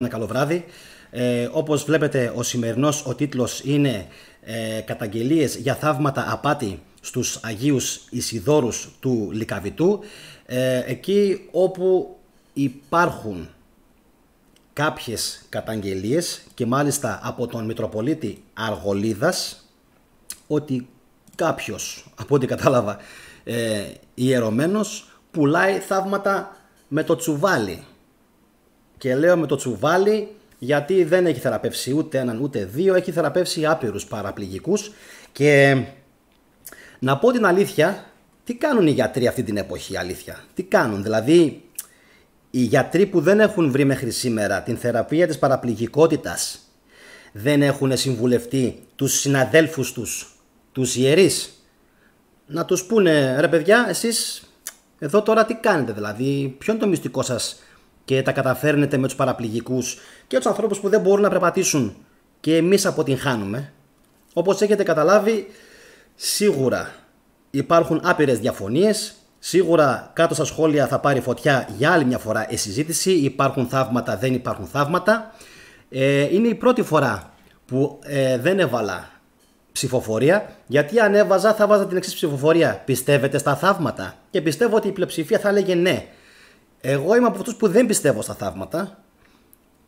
Ένα καλό βράδυ. Όπως βλέπετε, ο τίτλος είναι «Καταγγελίες για θαύματα απάτη στους Αγίους Ισιδώρους του Λυκαβητού». Εκεί όπου υπάρχουν κάποιες καταγγελίες και μάλιστα από τον Μητροπολίτη Αργολίδας ότι κάποιος, από ό,τι κατάλαβα, ιερωμένος πουλάει θαύματα με το τσουβάλι. Και λέω με το τσουβάλι γιατί δεν έχει θεραπεύσει ούτε έναν ούτε δύο, έχει θεραπεύσει άπειρους παραπληγικούς. Και να πω την αλήθεια, τι κάνουν οι γιατροί αυτή την εποχή, αλήθεια? Τι κάνουν? Δηλαδή, οι γιατροί που δεν έχουν βρει μέχρι σήμερα την θεραπεία της παραπληγικότητας δεν έχουν συμβουλευτεί τους συναδέλφους τους, τους ιερείς, να τους πούνε ρε παιδιά, εσείς εδώ τώρα τι κάνετε? Δηλαδή, ποιο είναι το μυστικό σας και τα καταφέρνετε με τους παραπληγικούς και τους ανθρώπους που δεν μπορούν να περπατήσουν και εμείς αποτυγχάνουμε? Όπως έχετε καταλάβει, σίγουρα υπάρχουν άπειρες διαφωνίες. Σίγουρα κάτω στα σχόλια θα πάρει φωτιά για άλλη μια φορά η συζήτηση. Υπάρχουν θαύματα, δεν υπάρχουν θαύματα. Είναι η πρώτη φορά που δεν έβαλα ψηφοφορία, γιατί αν έβαζα θα βάζα την εξής ψηφοφορία: πιστεύετε στα θαύματα? Και πιστεύω ότι η πλειοψηφία θα έλεγε ναι. Εγώ είμαι από αυτούς που δεν πιστεύω στα θαύματα.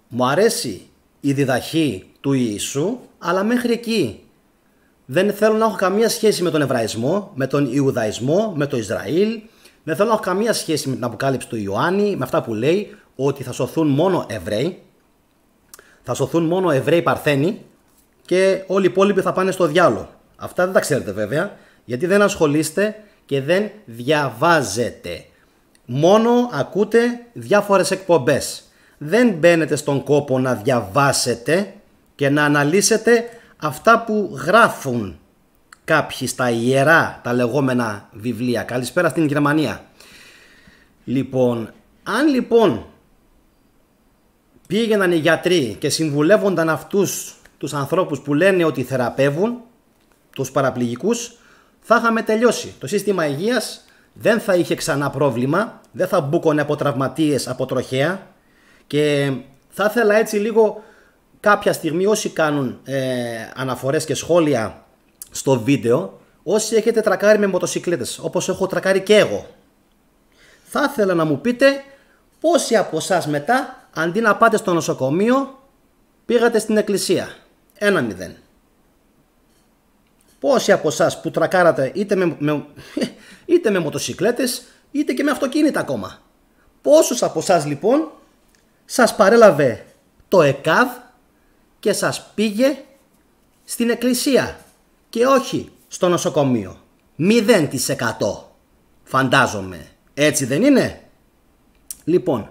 Μου αρέσει η διδαχή του Ιησού, αλλά μέχρι εκεί. Δεν θέλω να έχω καμία σχέση με τον Εβραϊσμό, με τον Ιουδαϊσμό, με το Ισραήλ. Δεν θέλω να έχω καμία σχέση με την αποκάλυψη του Ιωάννη, με αυτά που λέει ότι θα σωθούν μόνο Εβραίοι. Θα σωθούν μόνο Εβραίοι Παρθένοι και όλοι οι υπόλοιποι θα πάνε στο διάολο. Αυτά δεν τα ξέρετε βέβαια, γιατί δεν ασχολείστε και δεν διαβάζετε. Μόνο ακούτε διάφορες εκπομπές. Δεν μπαίνετε στον κόπο να διαβάσετε και να αναλύσετε αυτά που γράφουν κάποιοι στα ιερά, τα λεγόμενα βιβλία. Καλησπέρα στην Γερμανία. Λοιπόν, αν λοιπόν πήγαιναν οι γιατροί και συμβουλεύονταν αυτούς τους ανθρώπους που λένε ότι θεραπεύουν τους παραπληγικούς, θα είχαμε τελειώσει. Το σύστημα υγείας δεν θα είχε ξανά πρόβλημα, δεν θα μπούκωνε από τραυματίες, από τροχέα. Και θα ήθελα έτσι λίγο κάποια στιγμή, όσοι κάνουν αναφορές και σχόλια στο βίντεο, όσοι έχετε τρακάρει με μοτοσικλέτες όπως έχω τρακάρει και εγώ, θα ήθελα να μου πείτε πόσοι από εσάς μετά, αντί να πάτε στο νοσοκομείο, πήγατε στην εκκλησία? 1-0. Πόσοι από εσάς που τρακάρατε είτε με μοτοσικλέτες είτε και με αυτοκίνητα ακόμα? Πόσους από εσάς λοιπόν σας παρέλαβε το ΕΚΑΒ και σας πήγε στην εκκλησία και όχι στο νοσοκομείο? 0%. Φαντάζομαι. Έτσι δεν είναι? Λοιπόν,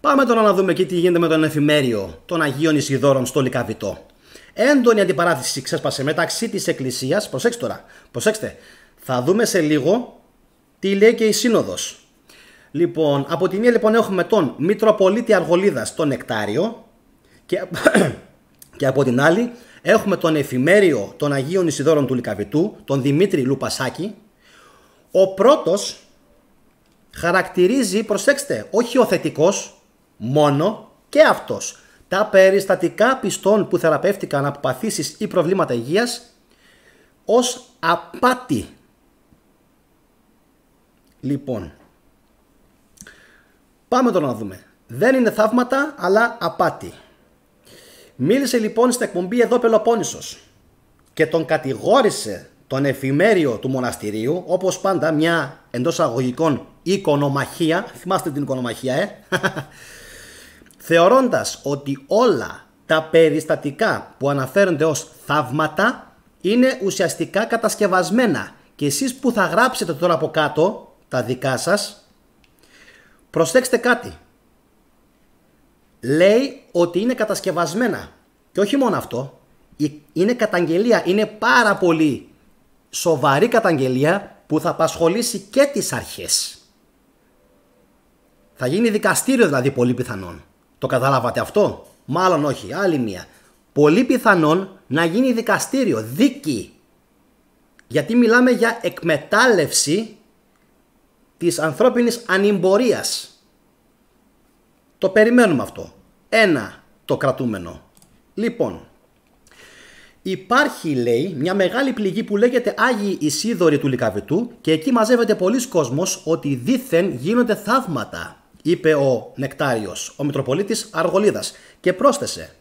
πάμε τώρα να δούμε εκεί τι γίνεται με τον εφημέριο των Αγίων Ισιδώρων στο Λυκαβητό. Έντονη αντιπαράθεση ξέσπασε μεταξύ της εκκλησίας. Προσέξτε τώρα, προσέξτε. Θα δούμε σε λίγο τι λέει και η Σύνοδος. Λοιπόν, από τη μία λοιπόν έχουμε τον Μητροπολίτη Αργολίδας, τον Νεκτάριο, και από την άλλη έχουμε τον εφημέριο των Αγίων Ισιδώρων του Λυκαβητού, τον Δημήτρη Λουπασάκη. Ο πρώτος χαρακτηρίζει, προσέξτε, όχι ο θετικός μόνο, και αυτός, τα περιστατικά πιστών που θεραπεύτηκαν από παθήσεις ή προβλήματα υγείας ως απάτη. Λοιπόν, πάμε τώρα να δούμε. Δεν είναι θαύματα, αλλά απάτη. Μίλησε λοιπόν στην εκπομπή εδώ Πελοπόννησος και τον κατηγόρησε τον εφημέριο του μοναστηρίου, όπως πάντα μια εντός αγωγικών οικονομαχία. Θυμάστε την οικονομαχία, θεωρώντας ότι όλα τα περιστατικά που αναφέρονται ως θαύματα είναι ουσιαστικά κατασκευασμένα. Και εσείς που θα γράψετε τώρα από κάτω τα δικά σας, προσέξτε κάτι. Λέει ότι είναι κατασκευασμένα. Και όχι μόνο αυτό, είναι καταγγελία, είναι πάρα πολύ σοβαρή καταγγελία που θα απασχολήσει και τις αρχές. Θα γίνει δικαστήριο δηλαδή, πολύ πιθανόν. Το καταλάβατε αυτό? Μάλλον όχι, άλλη μία. Πολύ πιθανόν να γίνει δικαστήριο, δίκη. Γιατί μιλάμε για εκμετάλλευση της ανθρώπινης ανημπορίας. Το περιμένουμε αυτό. Ένα, το κρατούμενο. Λοιπόν, υπάρχει, λέει, μια μεγάλη πληγή που λέγεται Άγιοι Ισίδωροι του Λυκαβητού και εκεί μαζεύεται πολλής κόσμος ότι δήθεν γίνονται θαύματα, είπε ο Νεκτάριος, ο Μητροπολίτης Αργολίδας, και πρόσθεσε,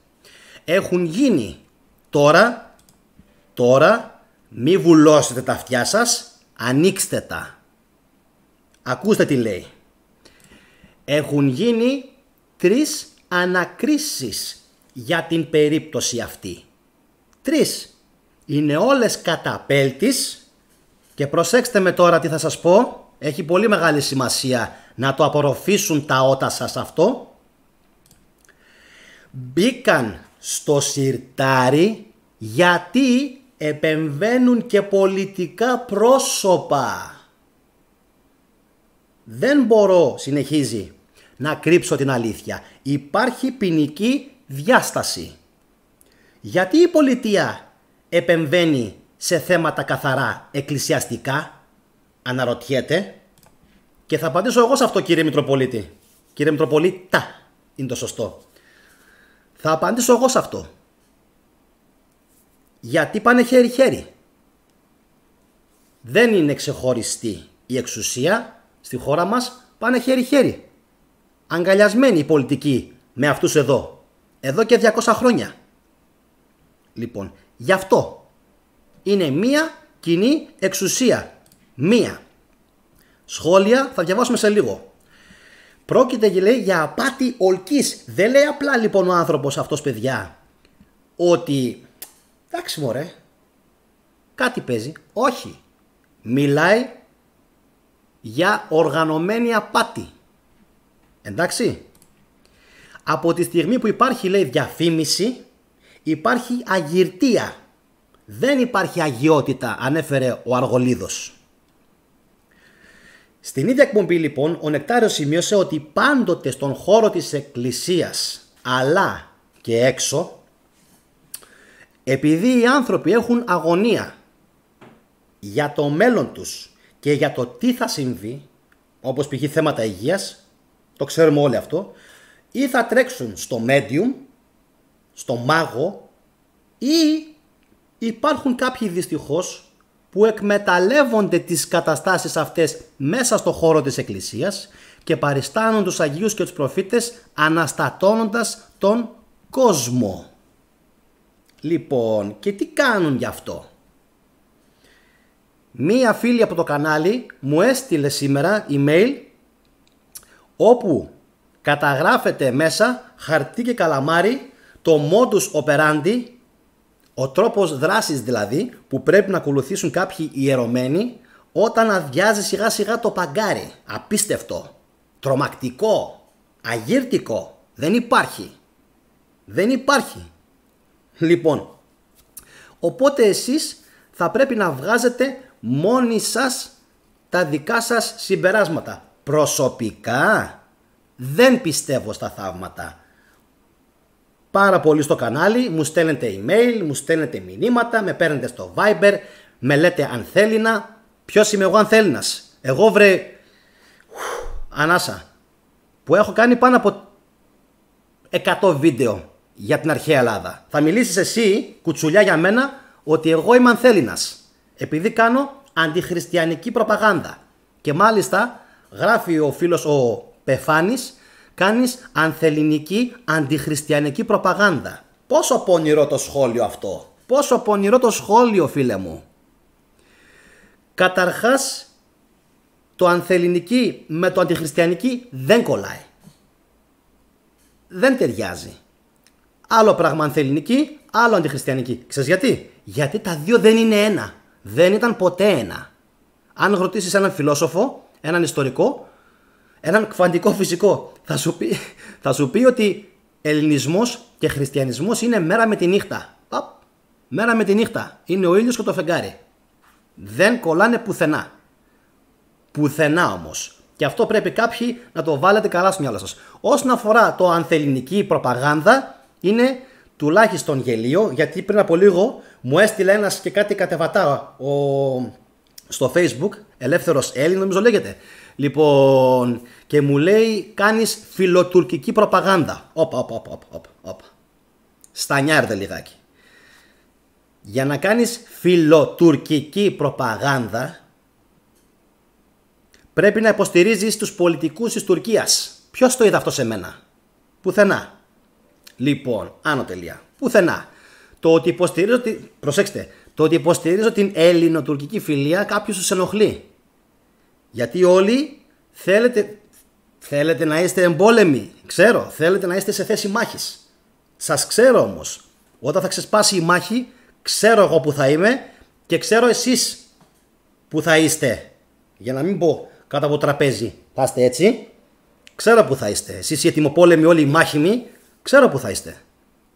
έχουν γίνει τώρα μη βουλώσετε τα αυτιά σας, ανοίξτε τα. Ακούστε τι λέει. Έχουν γίνει 3 ανακρίσεις για την περίπτωση αυτή. 3. Είναι όλες καταπέλτης και προσέξτε με τώρα τι θα σας πω. Έχει πολύ μεγάλη σημασία να το απορροφήσουν τα ότα σας αυτό. Μπήκαν στο σιρτάρι γιατί επεμβαίνουν και πολιτικά πρόσωπα. Δεν μπορώ, συνεχίζει, να κρύψω την αλήθεια. Υπάρχει ποινική διάσταση. Γιατί η πολιτεία επεμβαίνει σε θέματα καθαρά εκκλησιαστικά, αναρωτιέται. Και θα απαντήσω εγώ σε αυτό, κύριε Μητροπολίτη. Κύριε Μητροπολίτα είναι το σωστό. Θα απαντήσω εγώ σε αυτό. Γιατί πάνε χέρι-χέρι. Δεν είναι ξεχωριστή η εξουσία στη χώρα μας, πάνε χέρι-χέρι. Αγκαλιασμένοι οι πολιτικοί με αυτούς εδώ. Εδώ και 200 χρόνια. Λοιπόν, γι' αυτό είναι μία κοινή εξουσία. Μία. Σχόλια θα διαβάσουμε σε λίγο. Πρόκειται, λέει, για απάτη ολκής. Δεν λέει απλά λοιπόν ο άνθρωπος αυτός, παιδιά, ότι εντάξει μωρέ, κάτι παίζει. Όχι. Μιλάει για οργανωμένη απάτη. Εντάξει. Από τη στιγμή που υπάρχει, λέει, διαφήμιση, υπάρχει αγυρτία. Δεν υπάρχει αγιότητα, ανέφερε ο Αργολίδος. Στην ίδια εκπομπή λοιπόν ο Νεκτάριος σημείωσε ότι πάντοτε στον χώρο της εκκλησίας αλλά και έξω, επειδή οι άνθρωποι έχουν αγωνία για το μέλλον τους και για το τι θα συμβεί, όπως π.χ. θέματα υγείας, το ξέρουμε όλοι αυτό, ή θα τρέξουν στο medium, στο μάγο, ή υπάρχουν κάποιοι δυστυχώς που εκμεταλλεύονται τις καταστάσεις αυτές μέσα στο χώρο της εκκλησίας και παριστάνουν τους Αγίους και τους προφήτες αναστατώνοντας τον κόσμο. Λοιπόν, και τι κάνουν γι' αυτό? Μία φίλη από το κανάλι μου έστειλε σήμερα email όπου καταγράφεται μέσα χαρτί και καλαμάρι το modus operandi, ο τρόπος δράσης δηλαδή που πρέπει να ακολουθήσουν κάποιοι ιερωμένοι όταν αδειάζει σιγά σιγά το παγκάρι. Απίστευτο, τρομακτικό, αγύρτικο. Δεν υπάρχει. Δεν υπάρχει. Λοιπόν, οπότε εσείς θα πρέπει να βγάζετε μόνοι σας τα δικά σας συμπεράσματα. Προσωπικά δεν πιστεύω στα θαύματα. Πάρα πολύ στο κανάλι, μου στέλνετε email, μου στέλνετε μηνύματα, με παίρνετε στο Viber, με λέτε Ανθέλινα. Ποιος είμαι εγώ Ανθέλινας? Εγώ βρε ανάσα που έχω κάνει πάνω από 100 βίντεο για την αρχαία Ελλάδα. Θα μιλήσεις εσύ κουτσουλιά για μένα ότι εγώ είμαι Ανθέλινας επειδή κάνω αντιχριστιανική προπαγάνδα. Και μάλιστα γράφει ο φίλος ο Πεφάνης, κάνεις ανθεληνική αντιχριστιανική προπαγάνδα. Πόσο πονηρό το σχόλιο αυτό. Πόσο πονηρό το σχόλιο, φίλε μου. Καταρχάς, το ανθεληνική με το αντιχριστιανική δεν κολλάει. Δεν ταιριάζει. Άλλο πράγμα ανθεληνική, άλλο αντιχριστιανική. Ξέρεις γιατί? Γιατί τα δύο δεν είναι ένα. Δεν ήταν ποτέ ένα. Αν ρωτήσεις έναν φιλόσοφο, έναν ιστορικό, έναν κβαντικό φυσικό, θα σου πει ότι ελληνισμός και χριστιανισμός είναι μέρα με τη νύχτα. Μέρα με τη νύχτα. Είναι ο ήλιος και το φεγγάρι. Δεν κολλάνε πουθενά. Πουθενά όμως. Και αυτό πρέπει κάποιοι να το βάλετε καλά στο μυαλό σας. Όσον αφορά το ανθεληνική προπαγάνδα, είναι τουλάχιστον γελίο, γιατί πριν από λίγο μου έστειλε ένας και κάτι κατεβατά στο Facebook, Ελεύθερος Έλλην, νομίζω λέγεται, Λοιπόν, και μου λέει κάνεις φιλοτουρκική προπαγάνδα. Όπα. Στανιάρτε λιγάκι. Για να κάνεις φιλοτουρκική προπαγάνδα πρέπει να υποστηρίζεις τους πολιτικούς της Τουρκίας. Ποιος το είδε αυτό σε μένα? Πουθενά. Λοιπόν, άνω τελεία. Πουθενά. Το ότι υποστηρίζω, προσέξτε, το ότι υποστηρίζω την ελληνοτουρκική φιλία κάποιους τους ενοχλεί. Γιατί όλοι θέλετε να είστε εμπόλεμοι. Ξέρω, θέλετε να είστε σε θέση μάχης. Σας ξέρω όμως. Όταν θα ξεσπάσει η μάχη, ξέρω εγώ που θα είμαι και ξέρω εσείς που θα είστε. Για να μην πω κάτω από το τραπέζι, θα είστε έτσι. Ξέρω που θα είστε. Εσείς οι ετοιμοπόλεμοι, όλοι οι μάχημοι, ξέρω που θα είστε.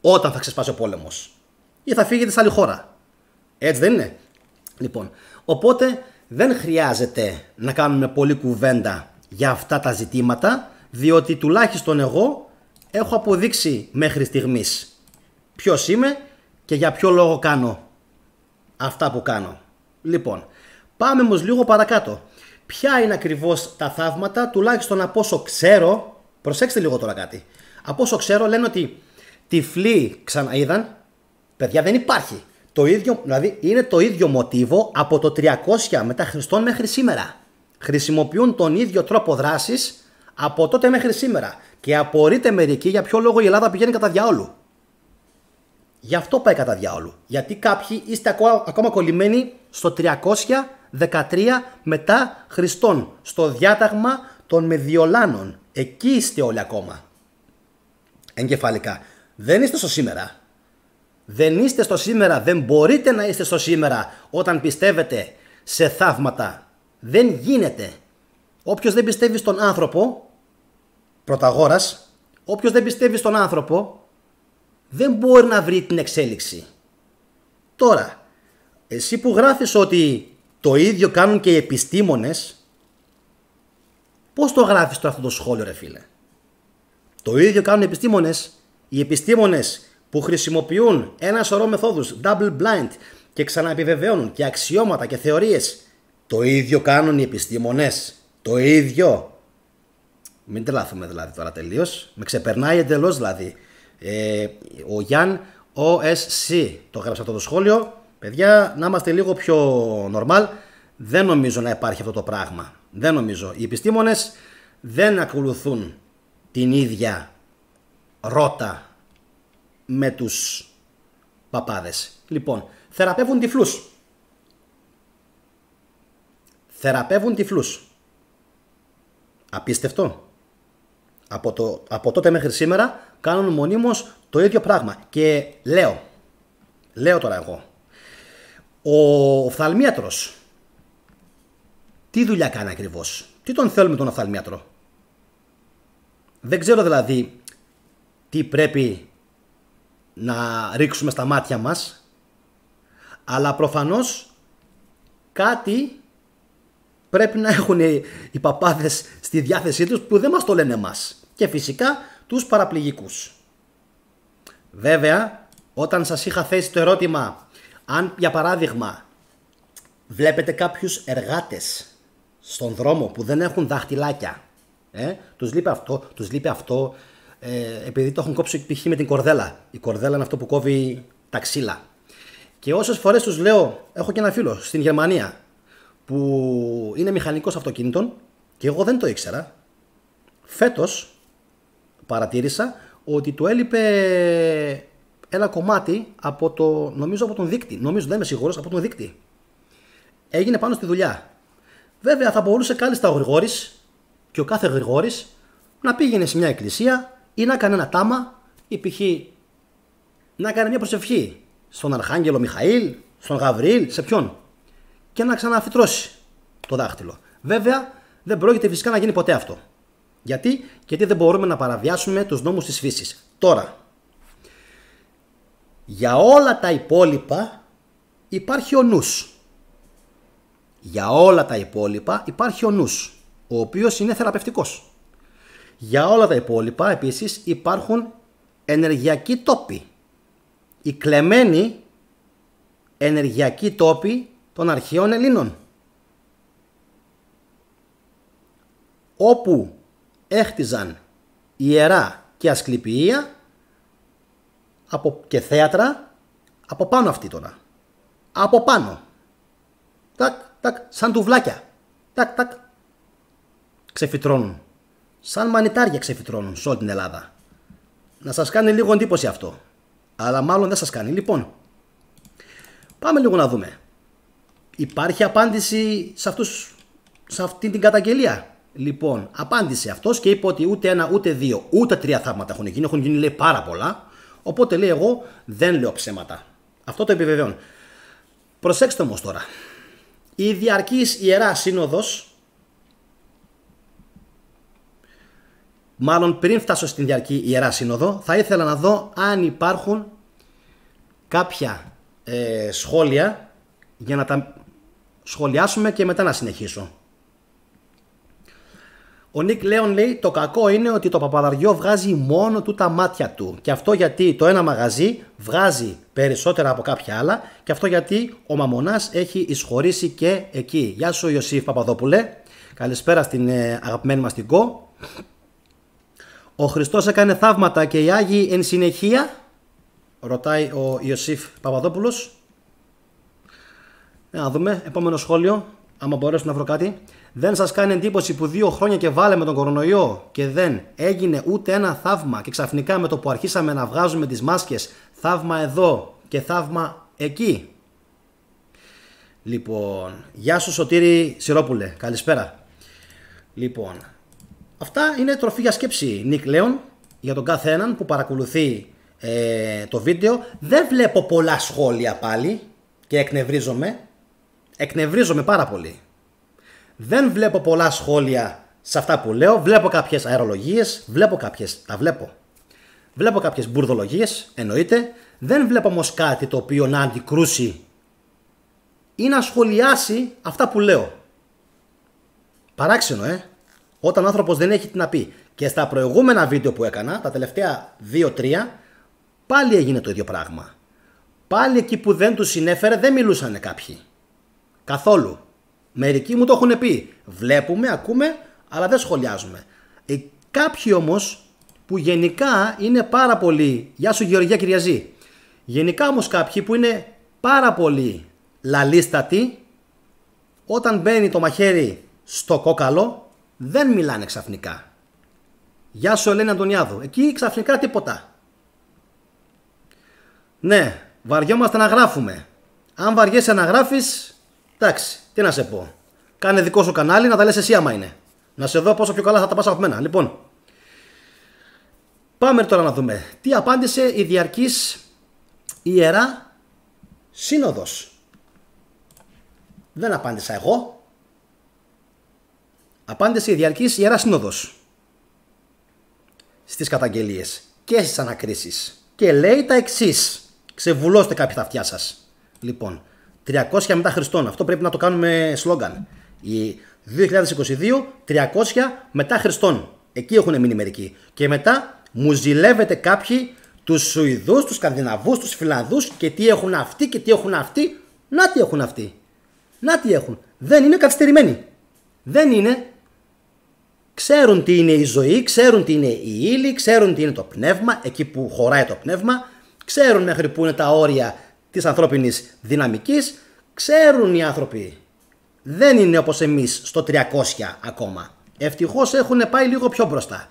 Όταν θα ξεσπάσει ο πόλεμος. Ή θα φύγετε σε άλλη χώρα. Έτσι δεν είναι? Λοιπόν, οπότε δεν χρειάζεται να κάνουμε πολλή κουβέντα για αυτά τα ζητήματα, διότι τουλάχιστον εγώ έχω αποδείξει μέχρι στιγμής ποιος είμαι και για ποιο λόγο κάνω αυτά που κάνω. Λοιπόν, πάμε όμως λίγο παρακάτω. Ποια είναι ακριβώς τα θαύματα, τουλάχιστον από όσο ξέρω, προσέξτε λίγο τώρα κάτι. Από όσο ξέρω λένε ότι τυφλοί ξαναείδαν, παιδιά δεν υπάρχει. Το ίδιο, δηλαδή είναι το ίδιο μοτίβο από το 300 μετά Χριστόν μέχρι σήμερα. Χρησιμοποιούν τον ίδιο τρόπο δράσης από τότε μέχρι σήμερα. Και απορείτε μερικοί για ποιο λόγο η Ελλάδα πηγαίνει κατά διαόλου. Γι' αυτό πάει κατά διαόλου. Γιατί κάποιοι είστε ακόμα κολλημένοι στο 313 μετά Χριστόν. Στο διάταγμα των Μεδιολάνων. Εκεί είστε όλοι ακόμα. Εγκεφαλικά. Δεν είστε στο σήμερα. Δεν είστε στο σήμερα. Δεν μπορείτε να είστε στο σήμερα όταν πιστεύετε σε θαύματα. Δεν γίνεται. Όποιος δεν πιστεύει στον άνθρωπο, Πρωταγόρας, όποιος δεν πιστεύει στον άνθρωπο, δεν μπορεί να βρει την εξέλιξη. Τώρα, εσύ που γράφεις ότι το ίδιο κάνουν και οι επιστήμονες, πώς το γράφεις τώρα αυτό το σχόλιο ρε φίλε? Το ίδιο κάνουν οι επιστήμονες. Οι επιστήμονες που χρησιμοποιούν ένα σωρό μεθόδους, double blind, και ξαναεπιβεβαιώνουν και αξιώματα και θεωρίες, το ίδιο κάνουν οι επιστήμονες. Το ίδιο. Μην τρελαθούμε δηλαδή τώρα τελείως. Με ξεπερνάει εντελώς δηλαδή. Ο Γιάν OSC το έγραψε αυτό το σχόλιο. Παιδιά, να είμαστε λίγο πιο normal. Δεν νομίζω να υπάρχει αυτό το πράγμα. Δεν νομίζω. Οι επιστήμονες δεν ακολουθούν την ίδια ρότα με τους παπάδες. Λοιπόν, θεραπεύουν τυφλούς. Θεραπεύουν τυφλούς. Απίστευτο. Από τότε μέχρι σήμερα κάνουν μονίμως το ίδιο πράγμα. Και λέω τώρα εγώ, ο οφθαλμίατρος τι δουλειά κάνει ακριβώς? Τι τον θέλουμε τον οφθαλμίατρο? Δεν ξέρω δηλαδή τι πρέπει να ρίξουμε στα μάτια μας, αλλά προφανώς κάτι πρέπει να έχουν οι παπάδες στη διάθεσή τους που δεν μας το λένε εμάς. Και φυσικά τους παραπληγικούς. Βέβαια, όταν σας είχα θέσει το ερώτημα, αν για παράδειγμα βλέπετε κάποιους εργάτες στον δρόμο που δεν έχουν δάχτυλάκια, τους λείπει αυτό, επειδή το έχουν κόψει π.χ. με την κορδέλα. Η κορδέλα είναι αυτό που κόβει τα ξύλα. Και όσες φορές τους λέω, έχω και ένα φίλο στην Γερμανία που είναι μηχανικός αυτοκίνητων και εγώ δεν το ήξερα. Φέτος παρατήρησα ότι του έλειπε ένα κομμάτι νομίζω από τον δείκτη. Νομίζω, δεν είμαι σίγουρος, από τον δείκτη. Έγινε πάνω στη δουλειά. Βέβαια θα μπορούσε κάλλιστα ο Γρηγόρης και ο κάθε Γρηγόρης να πήγαινε σε μια εκκλησία ή να κάνει ένα τάμα ή π.χ. να κάνει μια προσευχή στον Αρχάγγελο Μιχαήλ, στον Γαβριήλ, σε ποιον, και να ξαναφυτρώσει το δάχτυλο. Βέβαια δεν πρόκειται φυσικά να γίνει ποτέ αυτό. Γιατί δεν μπορούμε να παραβιάσουμε τους νόμους της φύσης. Τώρα, για όλα τα υπόλοιπα υπάρχει ο νους. Για όλα τα υπόλοιπα υπάρχει ο νους, ο οποίος είναι θεραπευτικός. Για όλα τα υπόλοιπα επίσης υπάρχουν ενεργειακοί τόποι. Οι κλεμμένοι ενεργειακοί τόποι των αρχαίων Ελλήνων. όπου έχτιζαν ιερά και ασκληπιεία και θέατρα, από πάνω αυτή τώρα. Από πάνω. Τακ, τακ, σαν τουβλάκια. Τακ, τακ. Ξεφυτρώνουν. Σαν μανιτάρια ξεφυτρώνουν σε όλη την Ελλάδα. Να σας κάνει λίγο εντύπωση αυτό. Αλλά μάλλον δεν σας κάνει. Λοιπόν, πάμε λίγο να δούμε. Υπάρχει απάντηση σε αυτή την καταγγελία. Λοιπόν, απάντησε αυτός και είπε ότι ούτε ένα, ούτε δύο, ούτε τρία θαύματα έχουν γίνει. Έχουν γίνει, λέει, πάρα πολλά. Οπότε λέει, εγώ δεν λέω ψέματα. Αυτό το επιβεβαιώνω. Προσέξτε όμως τώρα. Η Διαρκής Ιερά Σύνοδος, μάλλον πριν φτάσω στην Διαρκή Ιερά Σύνοδο, θα ήθελα να δω αν υπάρχουν κάποια σχόλια για να τα σχολιάσουμε και μετά να συνεχίσω. Ο Νικ Λέον λέει, το κακό είναι ότι το παπαδαριό βγάζει μόνο του τα μάτια του. Και αυτό γιατί το ένα μαγαζί βγάζει περισσότερα από κάποια άλλα. Και αυτό γιατί ο Μαμονάς έχει εισχωρήσει και εκεί. Γεια σου Ιωσήφ Παπαδόπουλε. Καλησπέρα στην αγαπημένη μας την Κο. Ο Χριστός έκανε θαύματα και οι Άγιοι εν συνεχεία. Ρωτάει ο Ιωσήφ Παπαδόπουλος. Να δούμε, επόμενο σχόλιο, άμα μπορέσω να βρω κάτι. Δεν σας κάνει εντύπωση που 2 χρόνια και βάλε με τον κορονοϊό και δεν έγινε ούτε ένα θαύμα και ξαφνικά με το που αρχίσαμε να βγάζουμε τις μάσκες, θαύμα εδώ και θαύμα εκεί. Λοιπόν, γεια σου Σωτήρη Σιρόπουλε, καλησπέρα. Λοιπόν, αυτά είναι τροφή για σκέψη, Νικ Λέον, για τον κάθε έναν που παρακολουθεί το βίντεο. Δεν βλέπω πολλά σχόλια πάλι και εκνευρίζομαι. Εκνευρίζομαι πάρα πολύ. Δεν βλέπω πολλά σχόλια σε αυτά που λέω. Βλέπω κάποιες αερολογίες, βλέπω κάποιες μπουρδολογίες, εννοείται. Δεν βλέπω όμως κάτι το οποίο να αντικρούσει ή να σχολιάσει αυτά που λέω. Παράξενο, όταν ο άνθρωπος δεν έχει τι να πει. Και στα προηγούμενα βίντεο που έκανα, τα τελευταία 2-3, πάλι έγινε το ίδιο πράγμα. Πάλι εκεί που δεν τους συνέφερε δεν μιλούσανε κάποιοι. Καθόλου. Μερικοί μου το έχουν πει. Βλέπουμε, ακούμε, αλλά δεν σχολιάζουμε. Κάποιοι όμως που γενικά είναι πάρα πολύ. Γεια σου Γεωργία Κυριαζή. Γενικά όμως κάποιοι που είναι πάρα πολύ λαλίστατοι, όταν μπαίνει το μαχαίρι στο κόκαλο, δεν μιλάνε ξαφνικά. Γεια σου Ελένη Αντωνιάδου. Εκεί ξαφνικά τίποτα. Ναι, βαριόμαστε να γράφουμε. Αν βαριέσαι να γράφεις, εντάξει, τι να σε πω. Κάνε δικό σου κανάλι να τα λες εσύ άμα είναι. Να σε δω πόσο πιο καλά θα τα πας από μένα. Λοιπόν, πάμε τώρα να δούμε. Τι απάντησε η Διαρκής Ιερά Σύνοδος. Δεν απάντησα εγώ. Απάντησε η Διαρκής Ιερά Σύνοδος στις καταγγελίες και στις ανακρίσεις. Και λέει τα εξής. Ξεβουλώστε κάποια τα αυτιά σας. Λοιπόν, 300 μετά Χριστόν. Αυτό πρέπει να το κάνουμε σλόγγαν. Η 2022, 300 μετά Χριστόν. Εκεί έχουν μείνει μερικοί. Και μετά μου ζηλεύετε κάποιοι τους Σουηδούς, τους Σκανδιναβούς, τους Φιλανδούς και τι έχουν αυτοί και τι έχουν αυτοί. Να τι έχουν αυτοί. Να τι έχουν. Δεν είναι καθυστερημένοι. Δεν είναι. Ξέρουν τι είναι η ζωή, ξέρουν τι είναι η ύλη, ξέρουν τι είναι το πνεύμα, εκεί που χωράει το πνεύμα. Ξέρουν μέχρι που είναι τα όρια της ανθρώπινης δυναμικής. Ξέρουν οι άνθρωποι. Δεν είναι όπως εμείς στο 300 ακόμα. Ευτυχώς έχουν πάει λίγο πιο μπροστά.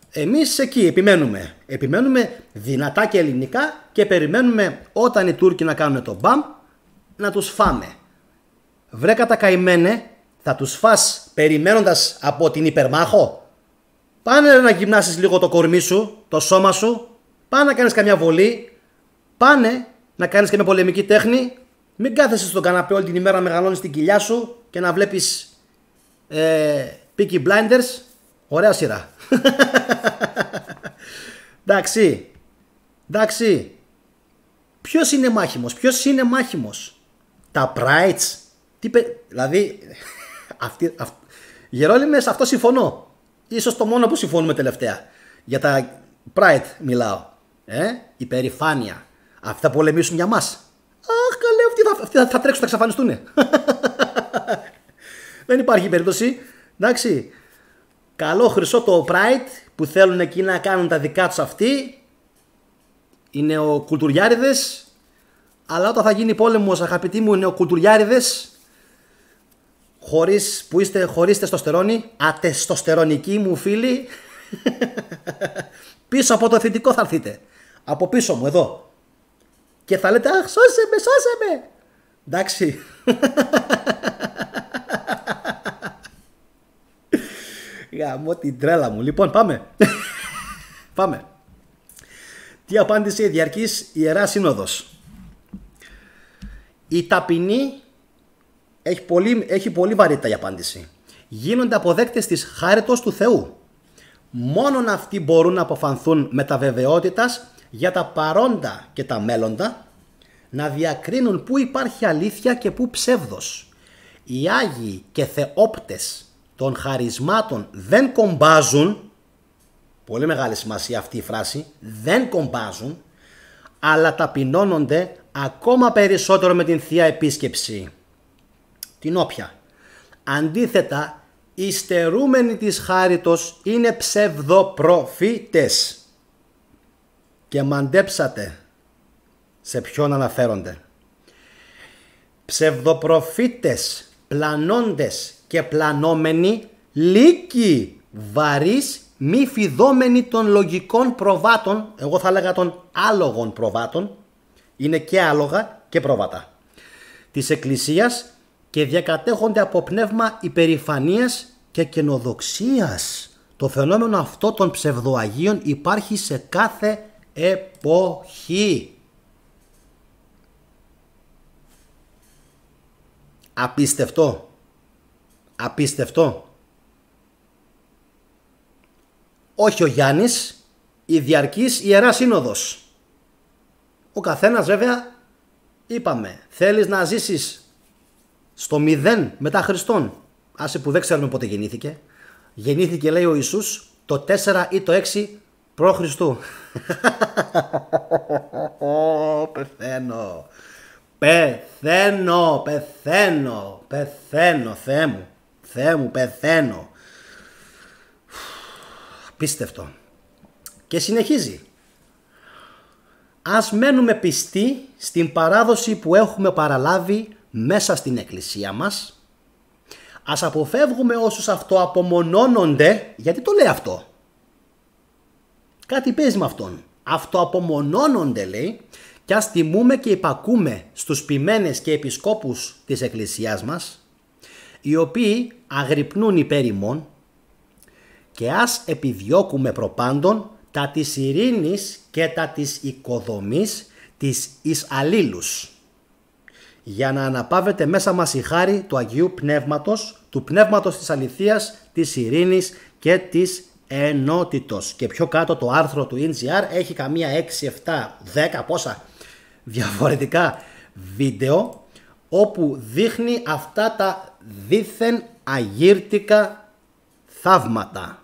Εμείς εκεί επιμένουμε. Επιμένουμε δυνατά και ελληνικά και περιμένουμε όταν οι Τούρκοι να κάνουν το μπαμ να τους φάμε. Βρε κατακαημένε, θα τους φας περιμένοντας από την υπερμάχο. Πάνε να γυμνάσεις λίγο το κορμί σου, το σώμα σου. Πάνε να κάνεις καμιά βολή. Πάνε να κάνεις καμιά πολεμική τέχνη. Μην κάθεσαι στον καναπέ όλη την ημέρα να μεγαλώνεις την κοιλιά σου και να βλέπεις Peaky Blinders. Ωραία σειρά. Εντάξει. Ποιος είναι μάχημος. Τα Prides. Δηλαδή Γερόλυμε, σε αυτό συμφωνώ. Ίσως το μόνο που συμφωνούμε τελευταία. Για τα Pride μιλάω. Υπερηφάνεια. Αυτοί θα πολεμήσουν για μας. Αχ, καλέ, αυτοί θα τρέξουν, θα εξαφανιστούν. Δεν υπάρχει περίπτωση. Εντάξει, καλό χρυσό το Pride που θέλουν εκεί να κάνουν τα δικά τους αυτοί. Είναι ο κουλτουριάριδες. Αλλά όταν θα γίνει πόλεμος, αγαπητοί μου, είναι ο κουλτουριάριδες. Που είστε χωρίς τεστοστερόνη, ατεστοστερονικοί μου φίλοι. Πίσω από το θετικό θα έρθετε. Από πίσω μου εδώ. Και θα λέτε, αχ, σώσε με. Εντάξει. Γαμώ την τρέλα μου. Λοιπόν, πάμε. Πάμε. Τι απάντησε η Διαρκής Ιερά Σύνοδος. Η ταπεινή έχει πολύ βαρύτητα η απάντηση. Γίνονται αποδέκτες της χάριτος του Θεού. Μόνον αυτοί μπορούν να αποφανθούν με τα βεβαιότητας για τα παρόντα και τα μέλλοντα, να διακρίνουν πού υπάρχει αλήθεια και πού ψεύδος. Οι Άγιοι και θεόπτες των χαρισμάτων δεν κομπάζουν, πολύ μεγάλη σημασία αυτή η φράση, δεν κομπάζουν, αλλά ταπεινώνονται ακόμα περισσότερο με την Θεία Επίσκεψη. Την όποια. Αντίθετα, οι στερούμενοι της χάριτος είναι ψευδοπροφήτες. Και μαντέψατε σε ποιον αναφέρονται. Ψευδοπροφήτες, πλανώντες και πλανόμενοι, λύκοι, βαρύς, μη φιδόμενοι των λογικών προβάτων, εγώ θα έλεγα των άλογων προβάτων, είναι και άλογα και πρόβατα, της Εκκλησίας, και διακατέχονται από πνεύμα υπερηφανίας και καινοδοξίας. Το φαινόμενο αυτό των ψευδοαγίων υπάρχει σε κάθε εποχή. Απίστευτο. Απίστευτο. Όχι ο Γιάννης, η Διαρκής Ιερά Σύνοδος. Ο καθένας βέβαια, είπαμε, θέλεις να ζήσεις στο 0 μετά Χριστόν. Άσε που δεν ξέρουμε πότε γεννήθηκε. Γεννήθηκε, λέει ο Ιησούς, το 4 ή το 6 π.Χ. Πεθαίνω, Θεέ μου, πεθαίνω. Απίστευτο. Και συνεχίζει. Ας μένουμε πιστοί στην παράδοση που έχουμε παραλάβει μέσα στην Εκκλησία μας. Ας αποφεύγουμε όσους αυτοαπομονώνονται. Γιατί το λέει αυτό? Κάτι παίζει με αυτόν. Αυτοαπομονώνονται, λέει, και ας τιμούμε και υπακούμε στους ποιμένες και επισκόπους της Εκκλησιάς μας, οι οποίοι αγρυπνούν υπέρ ημών, και ας επιδιώκουμε προπάντων τα της ειρήνης και τα της οικοδομής της εις αλλήλους, για να αναπαύεται μέσα μας η χάρη του Αγίου Πνεύματος, του Πνεύματος της αληθείας, της ειρήνης και της ενότητος. Και πιο κάτω το άρθρο του NGR έχει καμία 6, 7, 10 πόσα διαφορετικά βίντεο, όπου δείχνει αυτά τα δήθεν αγύρτικα θαύματα.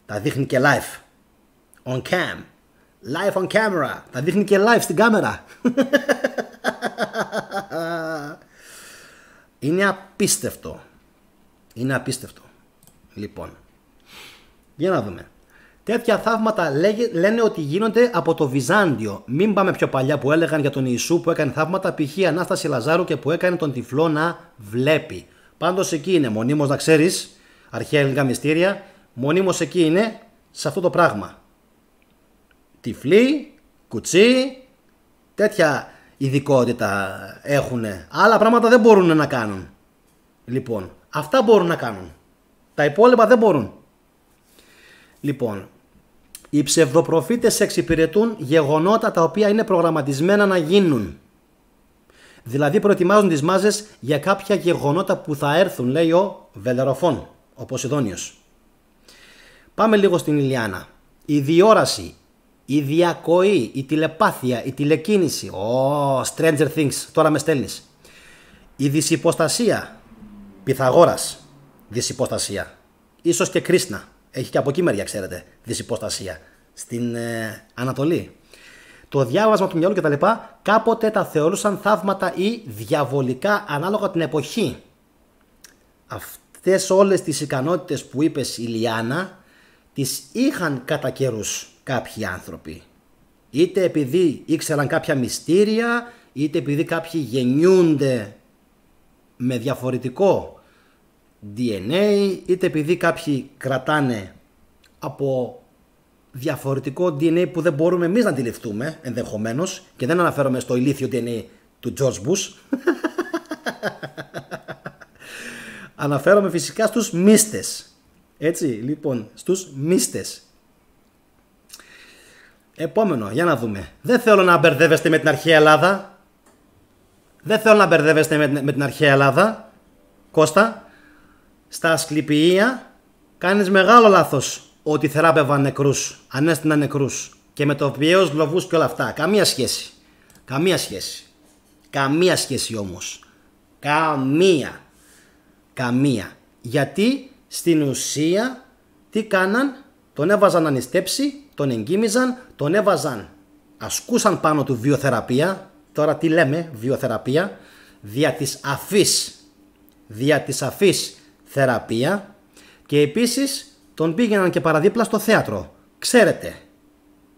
Τα δείχνει και live on cam, live on camera, τα δείχνει και live στην κάμερα. Είναι απίστευτο. Είναι απίστευτο. Λοιπόν, για να δούμε. Τέτοια θαύματα λένε ότι γίνονται από το Βυζάντιο. Μην πάμε πιο παλιά που έλεγαν για τον Ιησού που έκανε θαύματα, π.χ. Ανάσταση Λαζάρου, και που έκανε τον τυφλό να βλέπει. Πάντως εκεί είναι, μονίμως, να ξέρεις, αρχαία ελληνικά μυστήρια, μονίμως εκεί είναι σε αυτό το πράγμα. Τυφλοί, κουτσί, τέτοια ειδικότητα έχουν. Άλλα πράγματα δεν μπορούν να κάνουν. Λοιπόν, αυτά μπορούν να κάνουν. Τα υπόλοιπα δεν μπορούν. Λοιπόν, οι ψευδοπροφήτες εξυπηρετούν γεγονότα τα οποία είναι προγραμματισμένα να γίνουν. Δηλαδή προετοιμάζουν τις μάζες για κάποια γεγονότα που θα έρθουν, λέει ο Βελεροφών, ο Ποσειδόνιος. Πάμε λίγο στην Ηλιάνα. Η διόραση, η διακοή, η τηλεπάθεια, η τηλεκίνηση. Stranger Things, τώρα με στέλνεις. Η δυσυποστασία, Πυθαγόρας, δυσυποστασία. Ίσως και Κρίσνα, έχει και από εκεί μεριά, ξέρετε, δυσυποστασία. Στην Ανατολή. Το διάβασμα του μυαλού κτλ. Κάποτε τα θεωρούσαν θαύματα ή διαβολικά ανάλογα την εποχή. αυτές όλες τις ικανότητες που είπες, Ηλιάνα, τις είχαν κατά καιρούς κάποιοι άνθρωποι. Είτε επειδή ήξεραν κάποια μυστήρια, είτε επειδή κάποιοι γεννιούνται με διαφορετικό DNA, είτε επειδή κάποιοι κρατάνε από διαφορετικό DNA που δεν μπορούμε εμείς να αντιληφθούμε ενδεχομένως, και δεν αναφέρομαι στο ηλίθιο DNA του George Bush. Αναφέρομαι φυσικά στους μύστες. Έτσι, λοιπόν, στους μύστες. Επόμενο, για να δούμε. Δεν θέλω να μπερδεύεστε με την αρχαία Ελλάδα. Δεν θέλω να μπερδεύεστε με την αρχαία Ελλάδα. Κώστα, στα Ασκληπιεία κάνεις μεγάλο λάθος ότι θεράπευαν νεκρούς, ανέστηναν νεκρούς και με τοπιαίους λοβούς και όλα αυτά. Καμία σχέση. Καμία σχέση. Καμία σχέση όμως. Καμία. Γιατί στην ουσία τι κάναν? Τον έβαζαν να νηστέψει, τον εγκύμιζαν, τον έβαζαν, ασκούσαν πάνω του βιοθεραπεία. Τώρα τι λέμε βιοθεραπεία? Δια της αφής θεραπεία. Και επίσης τον πήγαιναν και παραδίπλα στο θέατρο. Ξέρετε,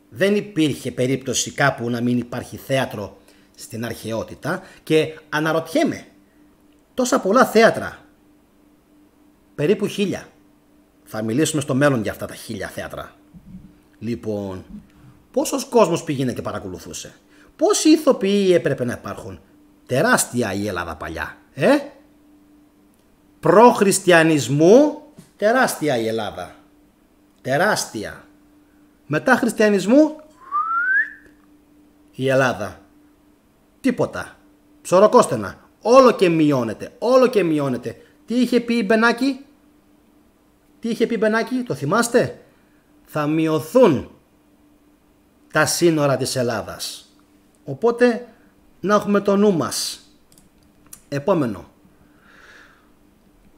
δεν υπήρχε περίπτωση κάπου να μην υπάρχει θέατρο στην αρχαιότητα, και αναρωτιέμαι, τόσα πολλά θέατρα, περίπου 1000. Θα μιλήσουμε στο μέλλον για αυτά τα 1000 θέατρα. Λοιπόν, πόσος κόσμος πήγαινε και παρακολουθούσε? Πόσοι ηθοποιοί έπρεπε να υπάρχουν? Τεράστια η Ελλάδα παλιά. Προ-χριστιανισμού, τεράστια η Ελλάδα. Τεράστια. Μετά χριστιανισμού, η Ελλάδα. Τίποτα. Ψωροκόστενα. Όλο και μειώνεται. Τι είχε πει η Μπενάκη? Το θυμάστε? Θα μειωθούν τα σύνορα της Ελλάδας. Οπότε να έχουμε το νου μας. Επόμενο.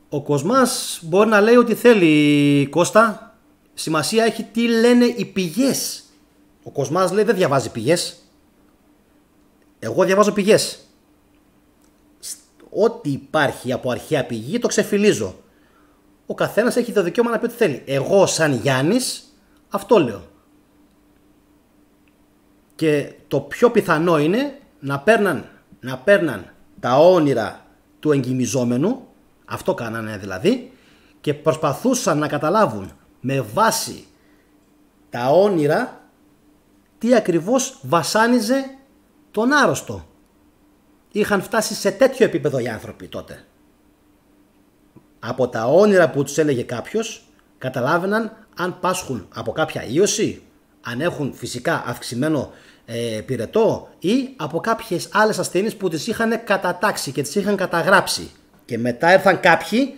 Ο Κοσμάς μπορεί να λέει ότι θέλει, Κώστα. Σημασία έχει τι λένε οι πηγές. Ο Κοσμάς λέει δεν διαβάζει πηγές. Εγώ διαβάζω πηγές. Ό,τι υπάρχει από αρχαία πηγή το ξεφυλίζω. Ο καθένας έχει το δικαίωμα να πει ό,τι θέλει. Εγώ σαν Γιάννης αυτό λέω. Και το πιο πιθανό είναι να παίρναν τα όνειρα του εγκυμιζόμενου, αυτό κάνανε δηλαδή, και προσπαθούσαν να καταλάβουν με βάση τα όνειρα τι ακριβώς βασάνιζε τον άρρωστο. Είχαν φτάσει σε τέτοιο επίπεδο οι άνθρωποι τότε. Από τα όνειρα που τους έλεγε κάποιος, καταλάβαιναν αν πάσχουν από κάποια ίωση, αν έχουν φυσικά αυξημένο πυρετό, ή από κάποιες άλλες ασθένειες που τις είχαν κατατάξει και τις είχαν καταγράψει. Και μετά ήρθαν κάποιοι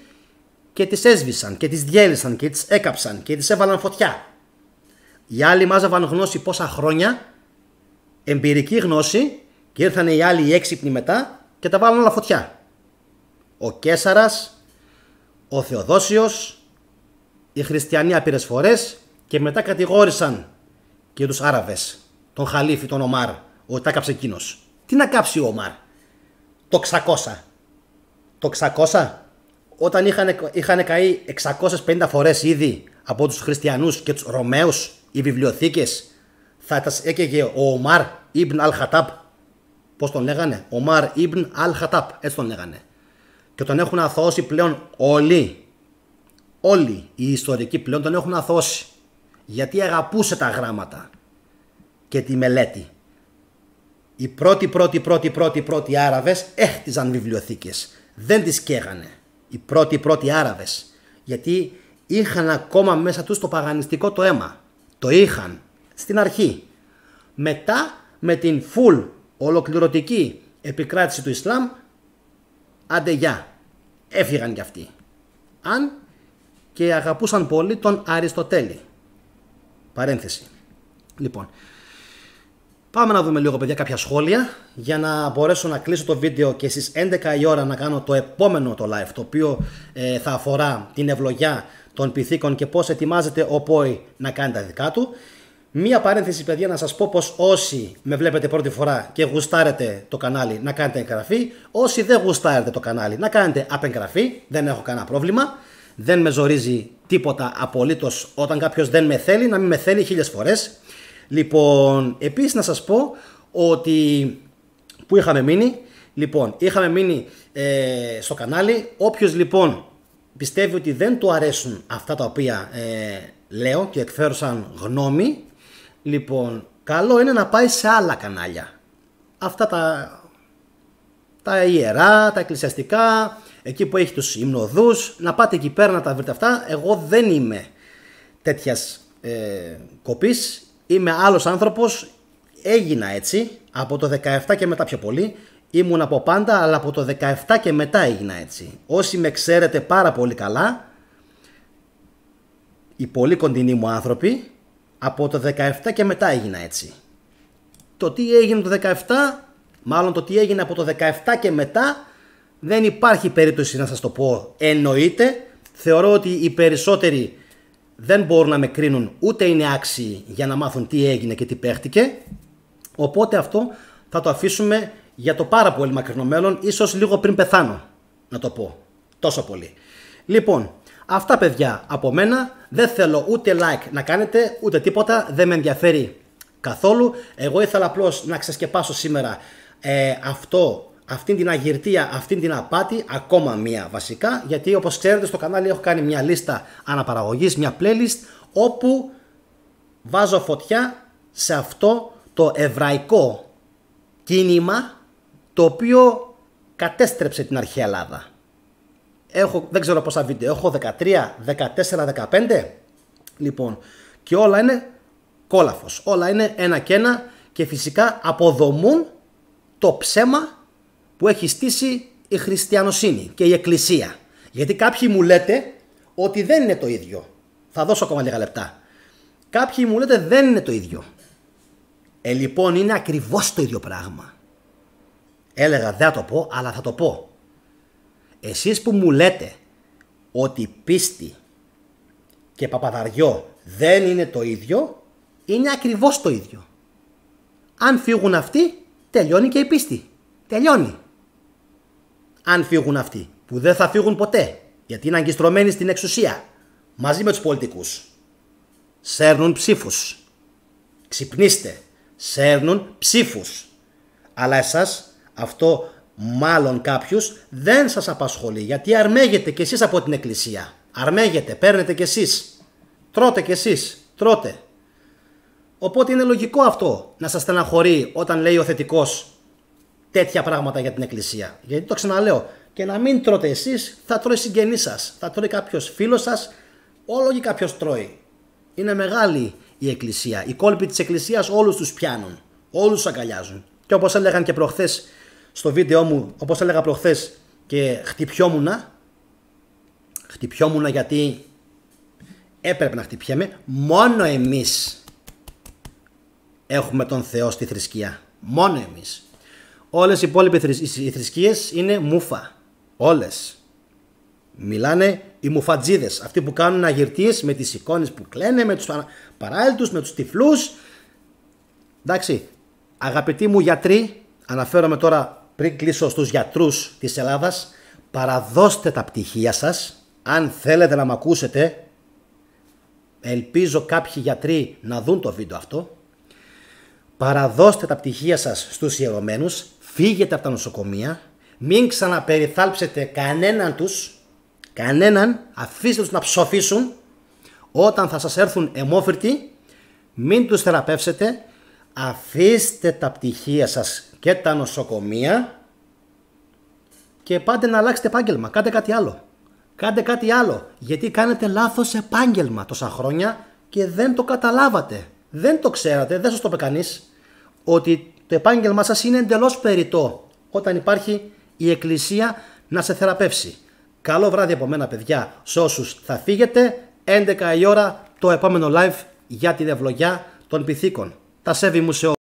και τις έσβησαν και τις διέλυσαν και τις έκαψαν και τις έβαλαν φωτιά. Οι άλλοι μάζαβαν γνώση πόσα χρόνια, εμπειρική γνώση, και ήρθαν οι άλλοι οι έξυπνοι μετά και τα βάλαν όλα φωτιά. Ο Καίσαρας, ο Θεοδόσιος, οι χριστιανοί άπειρες φορές, και μετά κατηγόρησαν και τους Άραβες, τον Χαλίφη, τον Ομάρ, ότι τα κάψε εκείνος. Τι να κάψει ο Ομάρ? Το 600. Το 600, όταν είχαν καεί 650 φορές ήδη από τους χριστιανούς και τους Ρωμαίους οι βιβλιοθήκες, θα τα έκαιγε ο Ομάρ Ιμπν Αλ-Χατάμπ. Πώς τον λέγανε? Ομάρ Ιμπν Αλ-Χατάμπ, έτσι τον λέγανε. Και τον έχουν αθωώσει πλέον όλοι. Όλοι οι ιστορικοί πλέον τον έχουν αθωώσει. Γιατί αγαπούσε τα γράμματα και τη μελέτη. Οι πρώτοι Άραβες έχτιζαν βιβλιοθήκες. Δεν τις καίγανε. Οι πρώτοι Άραβες. Γιατί είχαν ακόμα μέσα τους το παγανιστικό το αίμα. Το είχαν στην αρχή. Μετά με την full ολοκληρωτική επικράτηση του Ισλάμ, άντε γεια, έφυγαν κι αυτοί. Αν και αγαπούσαν πολύ τον Αριστοτέλη. Παρένθεση. Λοιπόν, πάμε να δούμε λίγο, παιδιά, κάποια σχόλια για να μπορέσω να κλείσω το βίντεο και στις 11 η ώρα να κάνω το επόμενο το live, το οποίο θα αφορά την ευλογιά των πυθίκων και πώς ετοιμάζεται ο ΠΟΗ να κάνει τα δικά του. Μία παρένθεση, παιδιά, να σας πω πως όσοι με βλέπετε πρώτη φορά και γουστάρετε το κανάλι να κάνετε εγγραφή, όσοι δεν γουστάρετε το κανάλι να κάνετε απεγγραφή, δεν έχω κανένα πρόβλημα. Δεν με ζορίζει τίποτα απολύτως όταν κάποιος δεν με θέλει, να μην με θέλει 1000 φορές. Λοιπόν, επίσης να σας πω ότι που είχαμε μείνει. Λοιπόν, είχαμε μείνει στο κανάλι. Όποιος λοιπόν πιστεύει ότι δεν του αρέσουν αυτά τα οποία λέω και εκφέρω σαν γνώμη, λοιπόν, καλό είναι να πάει σε άλλα κανάλια. Αυτά τα ιερά, τα εκκλησιαστικά, εκεί που έχει τους υμνοδούς, να πάτε εκεί πέρα να τα βρείτε αυτά. Εγώ δεν είμαι τέτοιας κοπής, είμαι άλλος άνθρωπος, έγινα έτσι, από το 17 και μετά πιο πολύ. Ήμουν από πάντα, αλλά από το 17 και μετά έγινα έτσι. Όσοι με ξέρετε πάρα πολύ καλά, οι πολύ κοντινοί μου άνθρωποι, από το 17 και μετά έγινα έτσι. Το τι έγινε το 17, μάλλον το τι έγινε από το 17 και μετά, δεν υπάρχει περίπτωση να σας το πω εννοείται. Θεωρώ ότι οι περισσότεροι δεν μπορούν να με κρίνουν, ούτε είναι άξιοι για να μάθουν τι έγινε και τι παίχτηκε. Οπότε αυτό θα το αφήσουμε για το πάρα πολύ μακρινό μέλλον, ίσως λίγο πριν πεθάνω, να το πω. Τόσο πολύ. Λοιπόν, αυτά παιδιά από μένα. Δεν θέλω ούτε like να κάνετε, ούτε τίποτα. Δεν με ενδιαφέρει καθόλου. Εγώ ήθελα απλώς να ξεσκεπάσω σήμερα αυτήν την αγυρτία, αυτήν την απάτη, ακόμα μία βασικά. Γιατί όπως ξέρετε στο κανάλι έχω κάνει μια λίστα αναπαραγωγής, μια playlist, όπου βάζω φωτιά σε αυτό το εβραϊκό κίνημα το οποίο κατέστρεψε την αρχαία Ελλάδα. Έχω, δεν ξέρω πόσα βίντεο, έχω 13, 14, 15. Λοιπόν, και όλα είναι κόλαφος. Όλα είναι ένα και ένα και φυσικά αποδομούν το ψέμα που έχει στήσει η χριστιανοσύνη και η εκκλησία. Γιατί κάποιοι μου λέτε ότι δεν είναι το ίδιο. Θα δώσω ακόμα λίγα λεπτά. Κάποιοι μου λέτε δεν είναι το ίδιο. Λοιπόν, είναι ακριβώς το ίδιο πράγμα. Έλεγα δεν θα το πω, αλλά θα το πω. Εσείς που μου λέτε ότι πίστη και παπαδαριό δεν είναι το ίδιο, είναι ακριβώς το ίδιο. Αν φύγουν αυτοί, τελειώνει και η πίστη. Τελειώνει. Αν φύγουν αυτοί, που δεν θα φύγουν ποτέ, γιατί είναι αγκιστρωμένοι στην εξουσία, μαζί με τους πολιτικούς. Σέρνουν ψήφους. Ξυπνήστε. Σέρνουν ψήφους. Αλλά εσάς αυτό μάλλον κάποιους δεν σας απασχολεί, γιατί αρμέγετε κι εσείς από την εκκλησία. Αρμέγετε, παίρνετε κι εσείς. Τρώτε κι εσείς, τρώτε. Οπότε είναι λογικό αυτό να σας στεναχωρεί όταν λέει ο θετικός τέτοια πράγματα για την εκκλησία. Γιατί το ξαναλέω, και να μην τρώτε εσείς, θα τρώει συγγενής σας, θα τρώει κάποιος φίλος σας, όλο και κάποιος τρώει. Είναι μεγάλη η εκκλησία. Οι κόλποι της εκκλησίας όλους τους πιάνουν, όλους τους αγκαλιάζουν. Και όπως έλεγαν και προχθές στο βίντεο μου, όπως έλεγα προχθές και χτυπιόμουνα γιατί έπρεπε να χτυπιέμαι, μόνο εμείς έχουμε τον Θεό στη θρησκεία. Μόνο εμείς. Όλες οι υπόλοιπες θρησκείες είναι μούφα. Όλες. Μιλάνε οι μουφατζίδες, αυτοί που κάνουν αγυρτίες με τις εικόνες που κλαίνε, με τους παράλληλους, με τους τυφλούς. Εντάξει, αγαπητοί μου γιατροί, αναφέρομαι τώρα πριν κλείσω στους γιατρούς της Ελλάδας, παραδώστε τα πτυχία σας, αν θέλετε να μ' ακούσετε. Ελπίζω κάποιοι γιατροί να δουν το βίντεο αυτό. Παραδώστε τα πτυχία σας στους ιερωμένους, φύγετε από τα νοσοκομεία, μην ξαναπεριθάλψετε κανέναν τους, αφήστε τους να ψοφήσουν. Όταν θα σας έρθουν αιμόφυρτοι, μην τους θεραπεύσετε, αφήστε τα πτυχία σας και τα νοσοκομεία και πάτε να αλλάξετε επάγγελμα, κάντε κάτι άλλο. Κάντε κάτι άλλο, γιατί κάνετε λάθος επάγγελμα τόσα χρόνια και δεν το καταλάβατε. Δεν το ξέρατε, δεν σας το είπε κανείς, ότι το επάγγελμά σας είναι εντελώς περιττό όταν υπάρχει η εκκλησία να σε θεραπεύσει. Καλό βράδυ από μένα παιδιά, σε όσους θα φύγετε, 11 η ώρα το επόμενο live για την ευλογιά των πυθίκων. Τα σέβη μου σε όλους.